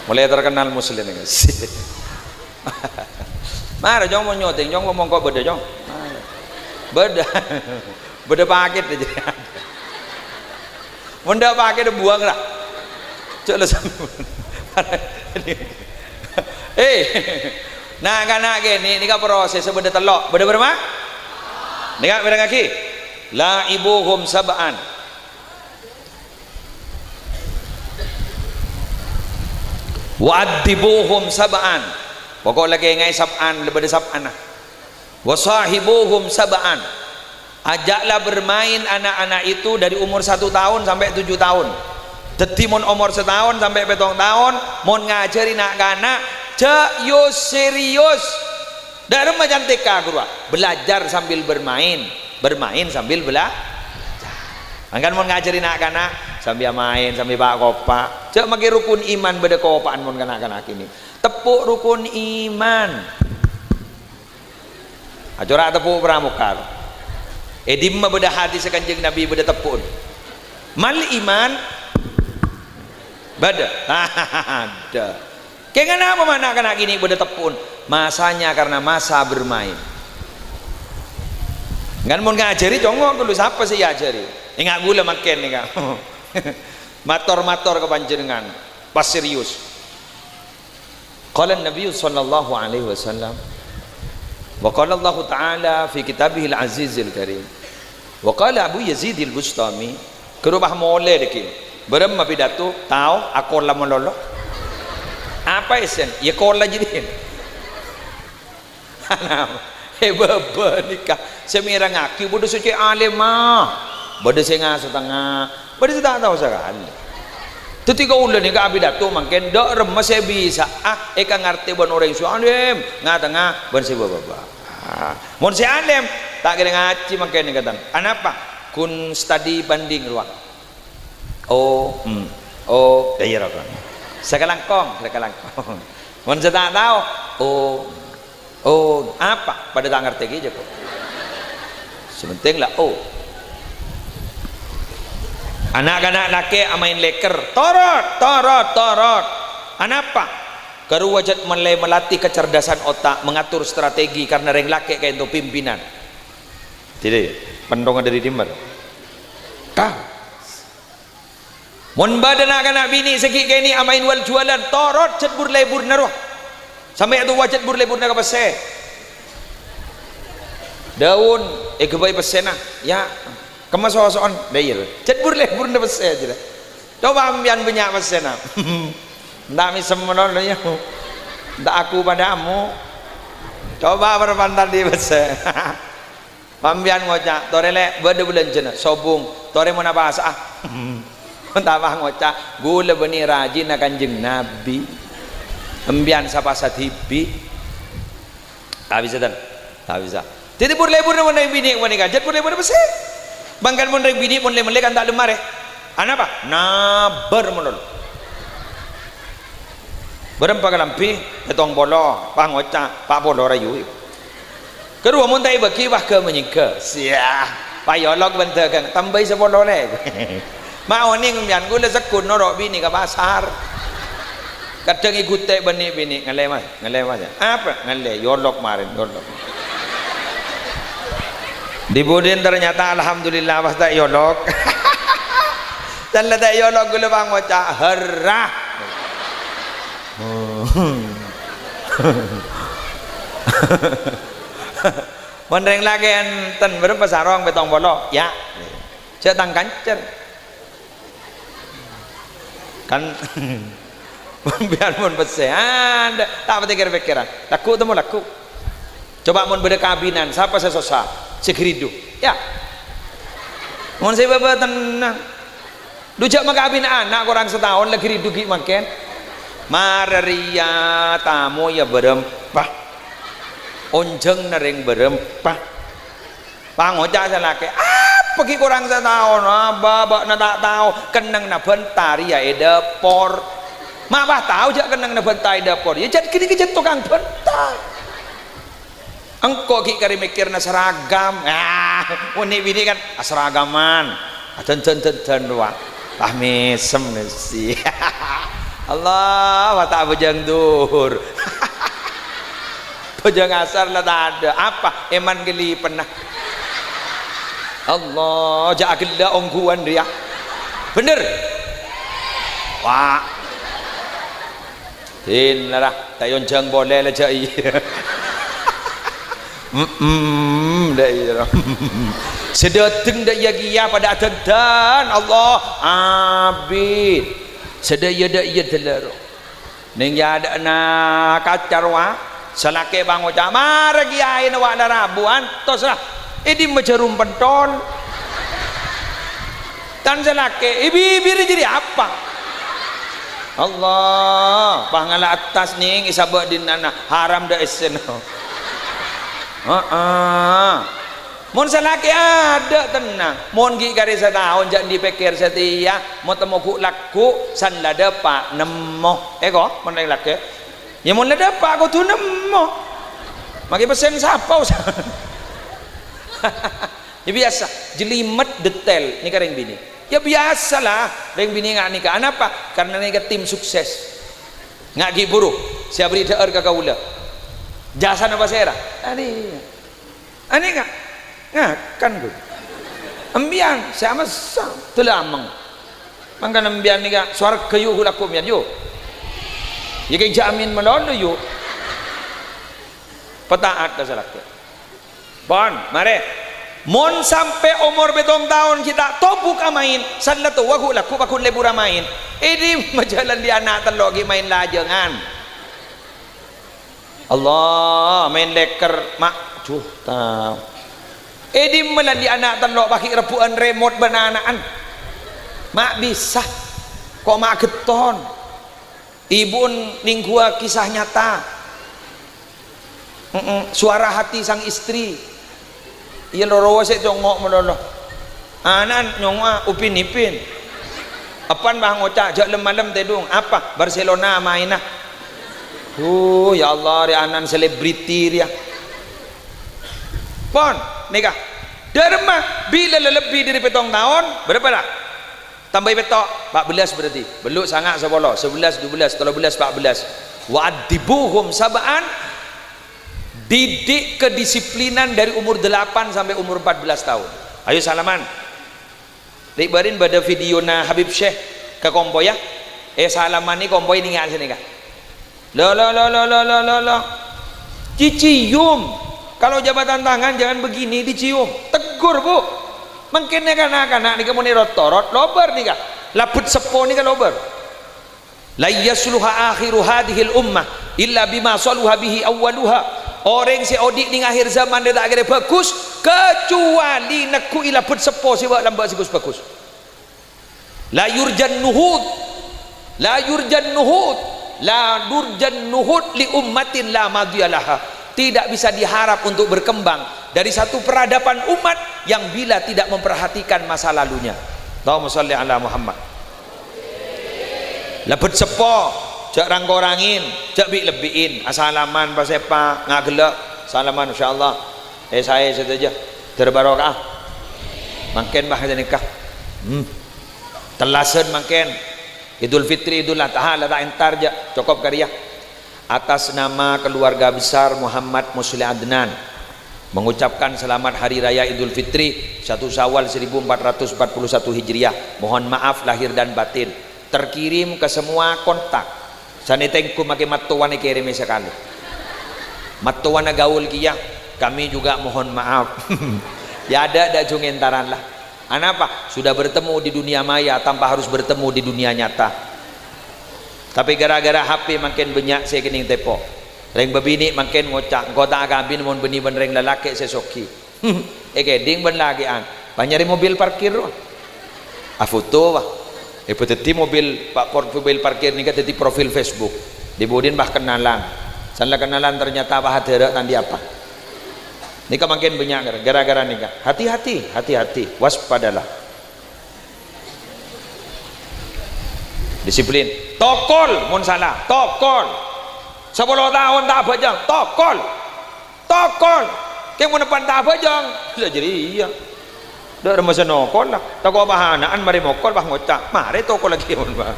mulai terkenal muslim ini mara jong mau nyoting jong ngomong kok beda jong beda paket aja benda paket buang ra cek lu nah karena gini ini kan proses beda telok beda berapa ini kan beda kaki la ibuhum sab'an wa'adibuhum sab'an pokok lagi ngai sab'an lebih sab'an wa sahibuhum sab'an ajaklah bermain anak-anak itu dari umur 1 tahun sampai 7 tahun jadi mon umur 1 tahun sampai 7 tahun mon ngajari nak kana cek yo serius dari macam TK belajar sambil bermain sambil belajar kan mon ngajari nak kana sambil main sambil bak kopak cek maki rukun iman beda kopaan mon kanak-kanak ini tepuk rukun iman acara tepuk pramuka edimma beda hadis kanjeng Nabi beda tepuk mal iman beda ada kayak kenapa anak-anak ini beda tepuk masanya karena masa bermain kan mau ngajari congok dulu siapa sih ajari ingat gula makin nih kak mator-mator ke panjenengan pas serius qala Nabi sallallahu alaihi wasallam wa qala Allah taala fi kitabihil azizil karim wa qala Abu Yazid al-Bustami kerubah mole deki berem pidato tahu aku lama lolo apa isen ya kola jadi baba nikah semira ngaki bodoh suci alim mah bodoh saya ngasuh tengah bodoh saya tak tahu sekali itu tiga ulah nikah pidato makin dok remes saya bisa eka ngerti bon orang su alim nggak tengah bon saya baba mon saya alim tak kena ngaji makin nikatan anapa kun study banding ruang daerah kan sekalangkong mon saya tak tahu apa pada tak ngerti aja kok sementing lah anak-anak laki amain leker torot anapa karu wajat mulai melatih kecerdasan otak mengatur strategi karena reng laki kayak itu pimpinan tidak ya pendongan dari timur kah mun badan anak-anak bini segi kayak ini amain wal jualan torot cebur lebur naruh sampai itu wajat burlebur nak pasal daun kebaik pasal nah ya kemas soal dayil cat burlebur nak pasal je coba ambian banyak pasal nah tak misem menolong ya tak aku padamu coba berpantar di pasal ambian ngocak torele berde bulan jena sobung tore mana bahasa tak bah ngocak gula beni rajin akan jeng Nabi embian sapa satibi tak bisa dan tak bisa jadi burlebur mana bini mana kajet burlebur apa sih bangkan mana bini mana kan tak lemar anak apa nabar mana berempat kalampi ketong bolo pangoca pak bolo rayu kedua mun tai bagi bah ke menyingke sia payolog bentar kan tambah sebolo le mau ni embian gula sekun norok bini ke pasar kadang ikut tek bini ngalai mas apa ngalai yolok marin yolok di Budin ternyata alhamdulillah pas tak yolok dan tak yolok gula bang wacah herah Mondreng lagi enten berapa sarong betong bolok ya cetang kancer kan biar mun besehan tak pikir-pikiran laku temu laku coba mun beda kabinan siapa sesosa segeridu ya mun saya bapak tenang dujak makabin anak kurang setahun lagi ridu makin mararia tamu ya berempah onjeng nering berempah pangocak salake pergi kurang setahun babak na tak tahu kenang na bentar ya edepor mak bah tahu jak kenang na bentar edepor ya jad kini kejet tukang bentar engkau ki kari mikir na seragam unik bini kan seragaman ten ruang mesem nasi Allah mata bujang dur bujang asar lah tak ada apa eman geli pernah Allah ja'agillah ongguan dia bener wah tin lah tayon jang boleh lah jai sedeteng dak ya pada adan Allah abid sedaya dak ya telero ning ya ada na kacarwa salake bang ucap mare kiai na wa rabu antos lah idi majarum pentol tan salake ibibir jadi apa Allah pangala atas ning isabak dinana haram dak esen Mon salaki ada tenang. Mon gi kari setahun jangan dipikir setia. Mau temu ku laku san lada pak nemo. Ko mon lagi laki. Ya mon lada pak aku tuh nemo. Maki pesen siapa usah. Ya biasa. Jelimet detail ni kareng bini. Ya biasalah. Reng bini ngak nikah. Kenapa? Karena nikah tim sukses. Ngak gi buruk. Siapa beri deer ke kaula. Jasa apa sera? Ani ngak. Kan gue ambian sama telamang mangkan ambian ni ka suara kayu hulakum ya yo ya kayak jamin melono yo petaat kasalak bon mare mon sampai umur betong tahun kita topuk amain sanla tu wagu laku bakun lebura main ini majalan di anak telogi main lajangan Allah main leker mak cuh tahu Edi melandi anak tanlok pakai rebuan remote bananaan. Mak bisa. Kok mak geton. Ibu ninggua kisah nyata. Suara hati sang istri. Iya loro sik congok melolo. Anan nyonga upin ipin. Apan bah ngocak jak lem-lem tedung. Apa? Barcelona mainah. Ya Allah, ya anan selebriti dia. Pon nikah derma bila lebih dari petong tahun berapa dah tambah petok 14 berarti beluk sangat sebolo 11 12 13 14 wa'adibuhum sab'an didik kedisiplinan dari umur 8 sampai umur 14 tahun ayo salaman libarin pada video na Habib Syekh ke kompo ya salaman ni kompo ini nggak sini kah lo cicium. Kalau jabatan tangan jangan begini dicium. Tegur bu. Mungkin anak-anak ni kamu ni rotorot lober ni kah. Laput sepo ni kah lober. La yasluha akhiru hadhil ummah illa bima saluha bihi awwaluha. Orang si odik ni akhir zaman dia tak kira bagus kecuali naku ilaput sepo si buat lambat sigus bagus. La yurjan nuhud. La yurjan nuhud. La nurjan nuhud li ummatin la madiyalaha. Tidak bisa diharap untuk berkembang dari satu peradaban umat yang bila tidak memperhatikan masa lalunya. Allahumma sholli ala Muhammad. Lebet sepo, jak rangkorangin, jak lebihin, asalaman pasepa ngagelak, salaman insyaallah. Saya saja terbarokah. Makin bah nikah. Telasen makin Idul Fitri Idul Adha la entar ja cukup karya. Atas nama keluarga besar Muhammad Musli Adnan mengucapkan selamat hari raya Idul Fitri 1 Syawal 1441 Hijriah. Mohon maaf lahir dan batin. Terkirim ke semua kontak. Sanitengku makin matuan kirim sekali. Matuan gaul kia. Kami juga mohon maaf. Ya ada jungentaran lah. Kenapa? Sudah bertemu di dunia maya tanpa harus bertemu di dunia nyata. Tapi gara-gara HP makin banyak saya kening tepo. Reng babini makin ngocak. Kau tak kabin mohon benih ben reng lalaki sesoki. Ding ben lagi an. Banyak mobil parkir. Foto wah. Peteti mobil pak mobil parkir ni kan teti profil Facebook. Dibudin bah kenalan. Sanlah kenalan ternyata bah hadera tadi apa. Nikah makin banyak gara-gara nikah. Hati-hati, waspadalah. Disiplin. Tokol mun salah, tokol. 10 tahun tak bajang, tokol. Kayak mun depan tak bajang, sudah jadi iya. Dah masa nokol lah. Tako bahanaan mari mokol bah ngocak. Mari tokol lagi mun bah.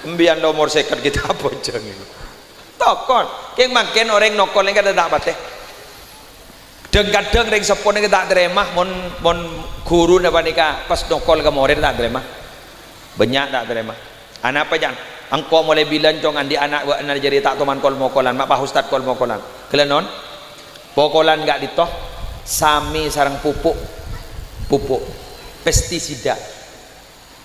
Embian nomor second kita bajang itu. Tokol. Kayak makin orang nokol yang kada tak pateh. Kadang-kadang ring sepon yang tak terima mon guru napa nikah pas nokol ke murid tak terima. Banyak tak terima. Anak apa jangan angko mulai bilang jong andi anak buat anak jadi tak toman kol mokolan mak ustad kol mokolan kelenon pokolan gak ditoh sami sarang pupuk pestisida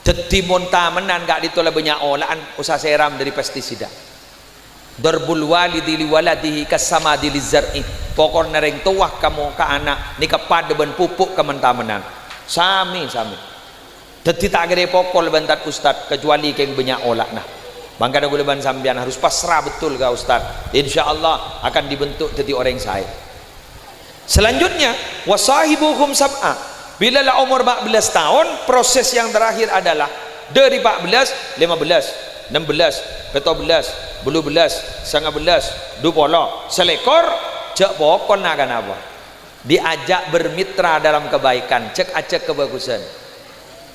jadi monta menan gak ditolak banyak olahan usah seram dari pestisida darbul walidi li waladihi kasama di lizar'i pokok nereng tuah kamu ke anak ni kepada ben pupuk ke mentamenan sami jadi tak kira pokol bantat ustad kecuali keng banyak olah nah bangka ada guleban sambian harus pasrah betul ke ustad insyaallah akan dibentuk jadi orang saya Selanjutnya wasahibuhum sab'a, bila lah umur 14 tahun, proses yang terakhir adalah dari 14, 15, 16, 17, 18, 19, 20, selekor, cek pokok nak kan apa? Diajak bermitra dalam kebaikan, cek acek kebagusan.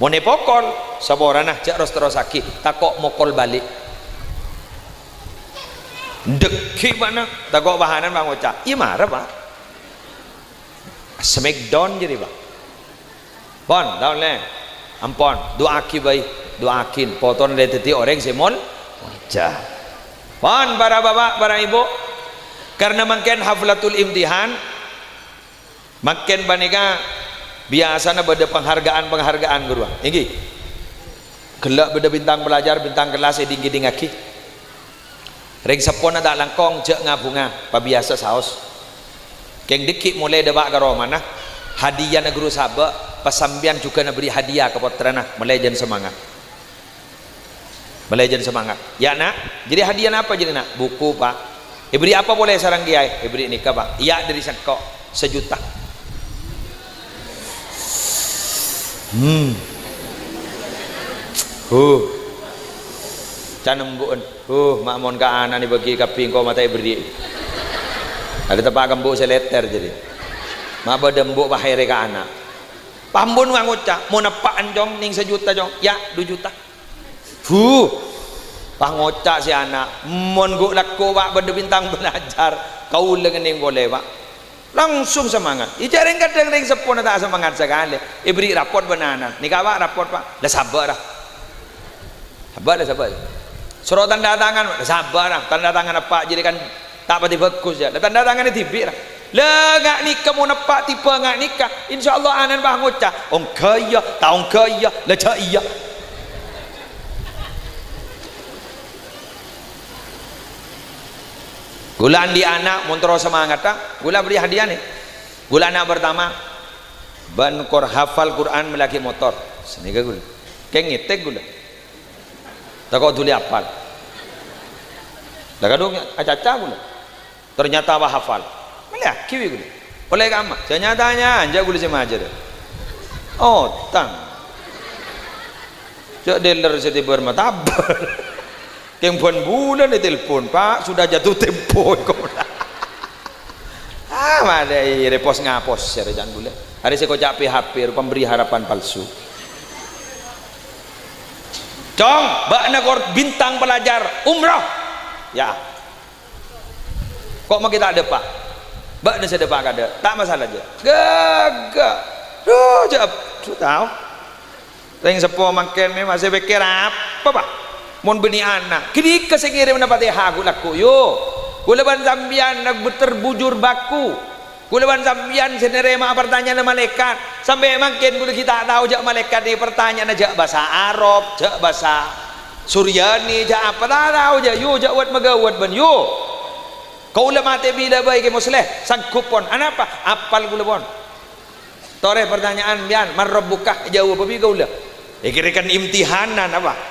Mone pokol, saborana cek terus sakit, takok mokol balik. Deki mana? Takok bahanan bang Oca. Iya marah pak. Smackdown jadi pak. Pon, tahu le. Ampon, doaki baik, doakin. Poton dari teti orang semol. Oca. Pon, para bapak, para ibu. Karena makin haflatul imtihan, makin banyak biasanya beda penghargaan guru. Ini gelak beda bintang pelajar, bintang kelas tinggi dingaki. Reng sepon ada langkong cek ngabunga, pa biasa saos. Keng dikit mulai debak karo mana? Hadiah na guru sabak, pasambian juga na beri hadiah ke putrana, mulai jan semangat. Mulai jan semangat. Ya nak, jadi hadiah apa jadi nak? Buku pak. Beri apa boleh sarang kiai? Beri nikah pak. Iya dari sangkok 1 juta. Canembun. Makmon ka ana ni bagi kaping ko matai beri. Ada tempat gembuk seleter jadi. Ma badembuk bahere ka ana. Pambun wang ucap, mau nepak anjong ning 1 juta jong. Ya 2 juta. Pangocak si anak. Mon guk laku pak benda bintang belajar. Kau lengening boleh pak. Langsung semangat. Ijaring kadang ring sepon tak semangat sekali. Beri raport benanan. Ni kawak raport pak. Dah sabar dah. Sabar. Suruh tanda tangan, sabar lah. Tanda tangan apa jadi kan tak pati bagus ya. Tanda tangan ni tibi lah. Lengak nikah mau nepak tipe ngak nikah. InsyaAllah anan bah ngocak. Ong kaya, taong kaya, lecak iya. Gula di anak montro semangat tak? Gula beri hadiah nih. Gula anak pertama ban kor hafal Quran melaki motor. Senika gula. Keng ngitek gula. Tak kau tulis hafal. Dah kadung acaca gula. Ternyata bah hafal. Melaki kiwi gula. Oleh kamu. Ternyatanya anja gula sama aja dah. Oh tang. Cak dealer setiap bermatabar. Tempuan bulan di telepon pak sudah jatuh tempo mana repos ngapos ya jangan bulan hari saya kocak PHP pemberi harapan palsu cong bak negor bintang pelajar umrah ya kok mau kita ada pak bak nasi ada pak ada tak masalah aja gagak jawab tahu yang sepuh makin masih pikir apa pak mon beni anak kini kesengirim mendapat hagu laku yo kulaban zambian nak terbujur baku kulaban zambian senerema pertanyaan malaikat sampai makin kula kita tahu jak malaikat di pertanyaan jak bahasa Arab jak bahasa Suryani jak apa tahu jak yo jak wat megawat ban yo kau le mate bila baik musleh sangkup pon apa apal kula pon tore pertanyaan bian man rabbuka jawab abi kau le kira-kira imtihanan apa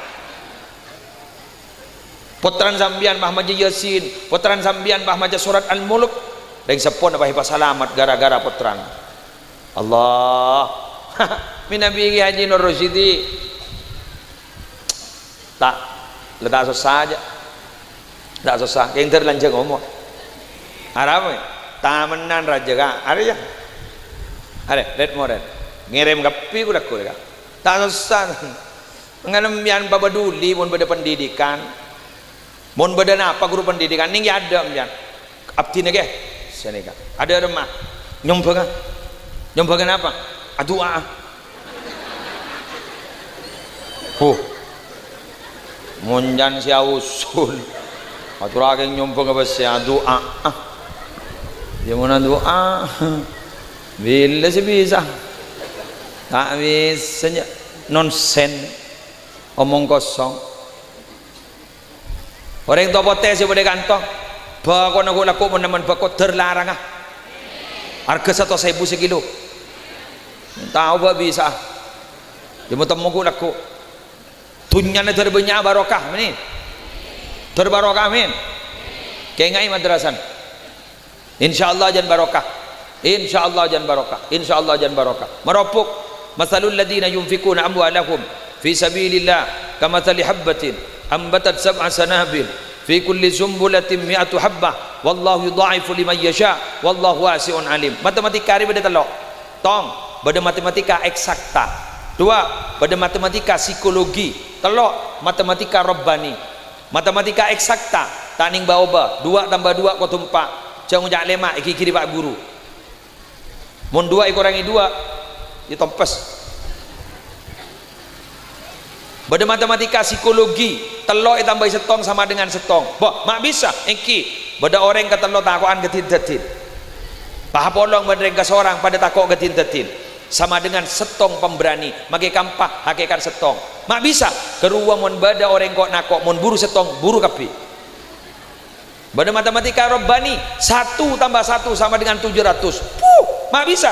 Putran Zambian Bah Maja Yasin, Putran Zambian Bah Maja Surat Al-Mulk, dan sepon apa hipas salamat gara-gara putran. Allah, minabi Haji Nur Rasyidi, tak, letak susah aja, tak susah. Yang terlanjur ngomong, Arab, tamenan raja kan, ada ya, ada, red moren, ngirim kapi kuda kuda, tak susah. Mengenai babaduli pun pada pendidikan. Mon badan apa guru pendidikan ning ya ada mjan abdi nege senika ada remah nyombangan apa doa monjan sia usul aturake nyombang apa sia doa dia mana doa bila sih bisa tak bisa nonsen omong kosong orang tua potes pada kantong bakon aku laku meneman bakon terlarang harga 1.000 sekilo tahu bah bisa dia mau temu aku laku tunyanya terbanyak barokah ini terbarokah amin kayak ngai madrasan insyaallah jan barokah insyaallah jan barokah, insyaallah jan barokah. Meropok masalul ladina yunfikuna amwalahum fi sabilillah kamathali habbatin ambatat sab'a sanabil fi kulli sumbulatin mi'atu habbah wallahu yudha'ifu liman yasha wallahu wasi'un alim. Matematika ni beda telok tong, beda matematika eksakta. Dua, beda matematika psikologi. Telok, matematika robbani. Matematika eksakta taning baoba 2 tambah 2 kau tumpak jangan jak lemak iki kiri pak guru mun 2 dikurangi 2 ditompes. Beda matematika psikologi. Telok tambah setong sama dengan setong. Boh, mak bisa iki. Beda orang kata telok takokan getin-getin. Paha polong benda ke seorang pada takok getin-getin. Sama dengan setong pemberani. Maki kampah hakikat setong. Mak bisa. Keruang mon beda orang kok nakok mon buru setong buru kapi. Beda matematika robbani 1 tambah 1 sama dengan 700. Mak bisa.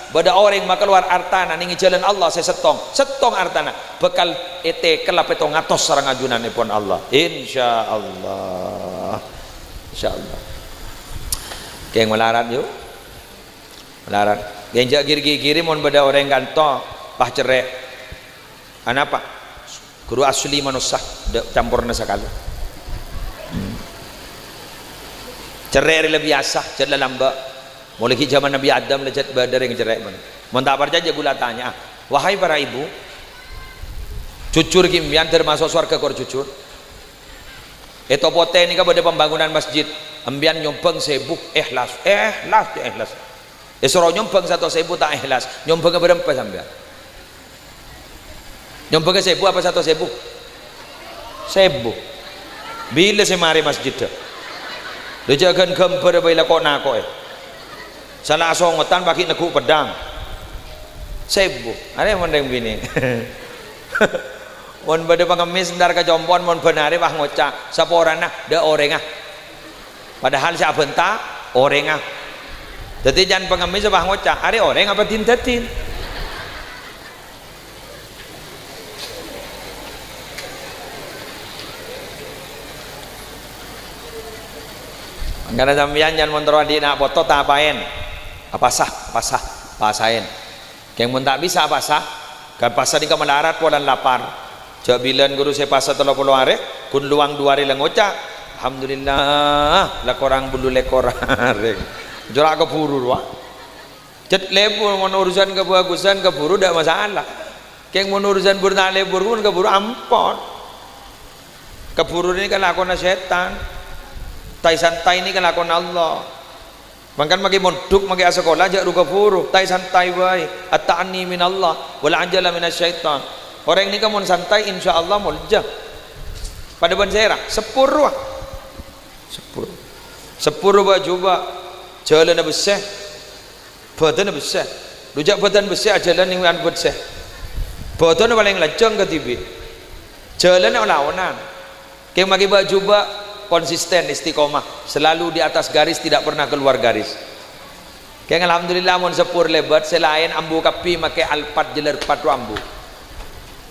Beda orang maka keluar artana ningi jalan Allah saya setong artana bekal ete kelap itu ngatos sarang ajunan pun Allah insyaallah keng melarat yuk melarat genjak giri mon beda orang ganto pah cerai anapa guru asli manusah campurna sekali cerai lebih biasa jadi lamba mulai zaman Nabi Adam lejat badar yang cerai mana. Mentah percaya gula tanya, wahai para ibu, cucur kimbian termasuk surga kor cucur. Itu pote ini kan pada pembangunan masjid, ambian nyompeng sebu ikhlas. Esoro nyompeng 1.000 tak ikhlas, nyompeng berapa sampean? Nyompeng 1.000 apa 1.000? 1.000. Bila semari masjid dah? Dijagan gambar bila kok nakok salah songotan pakai neguk pedang 1.000 ada yang mendeng bini mon pada pengemis bentar ke jompon mon benari wah ngocak saporana da orengah padahal siapa bentar orengah jadi jangan pengemis wah ngocak ada orang apa tindatin karena sampeyan jangan montro di nak foto tak apain apa sah pasain yang mun tak bisa apa sah kan pasah di kamalarat polan lapar jak bilan guru saya pasah 30 hari kun luang 2 hari lengoca alhamdulillah lah korang bulu lekor hari jorak keburu wah cet lebur mun urusan kebagusan keburu tak masalah keng mun urusan burna lebur kun keburu ampon keburu ini kan lakon setan tai santai ini kan lakon Allah. Mangkan magi monduk magi sekolah jak ruga furu tai santai wae at-ta'anni minallah wal anjala minasyaitan. Orang ini kamu santai insyaallah mulja. Pada bensera sepur ba coba jalan besar badan besar rujak badan besar jalan yang an besar badan paling lajang ke tibi jalan lawanan kayak magi ba coba konsisten istiqomah selalu di atas garis tidak pernah keluar garis kayak alhamdulillah mon sepur lebat selain ambu kapi make Alphard jeler 4 ambu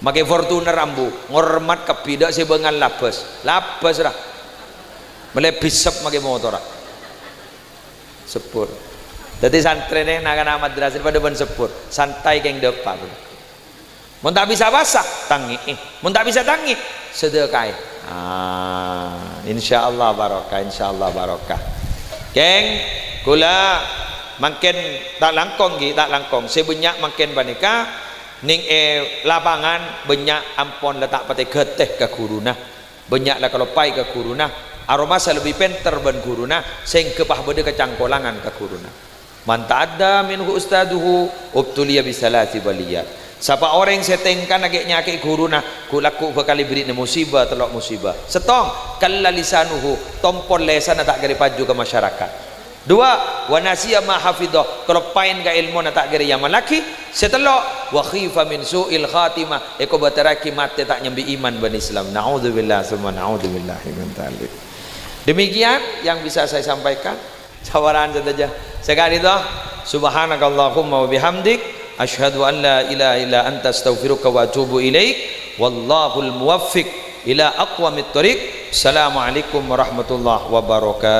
make Fortuner ambu ngormat kapi dak sebengan labas lah melebisep make motor sepur jadi santrene nak madrasah pada ben sepur santai keng depan mun tak bisa basah tangi mun tak bisa tangi sedekah insyaallah barokah geng kula makin tak langkong sebanyak makin banika ning lapangan banyak ampon letak pate geteh ke guruna banyak lah kalau pai ke guruna aroma lebih penter ban guruna sing kepah bede kecangkolangan ke guruna man ta'adda minhu ustaduhu ubtuliya bisalati baliyat. Siapa orang yang setengkan agaknya ke guruna kulaku bakal beri musibah telok musibah setong kalla lisanuhu tompol lesan tak gari paju ke masyarakat. 2 wa nasiya ma hafidhah kalau pain ka ilmu tak gari yang malaki setelok wa khifa min su'il khatimah eko bataraki mate tak nyambi iman ban Islam naudzubillah summa naudzubillah min dzalik. Demikian yang bisa saya sampaikan cawaran saja sekali itu subhanakallahumma wa bihamdik asyhadu an la ilaha illa anta astaghfiruka wa atubu ilaik wallahul muwaffiq ila aqwamit thoriq. Assalamualaikum warahmatullahi wabarakatuh.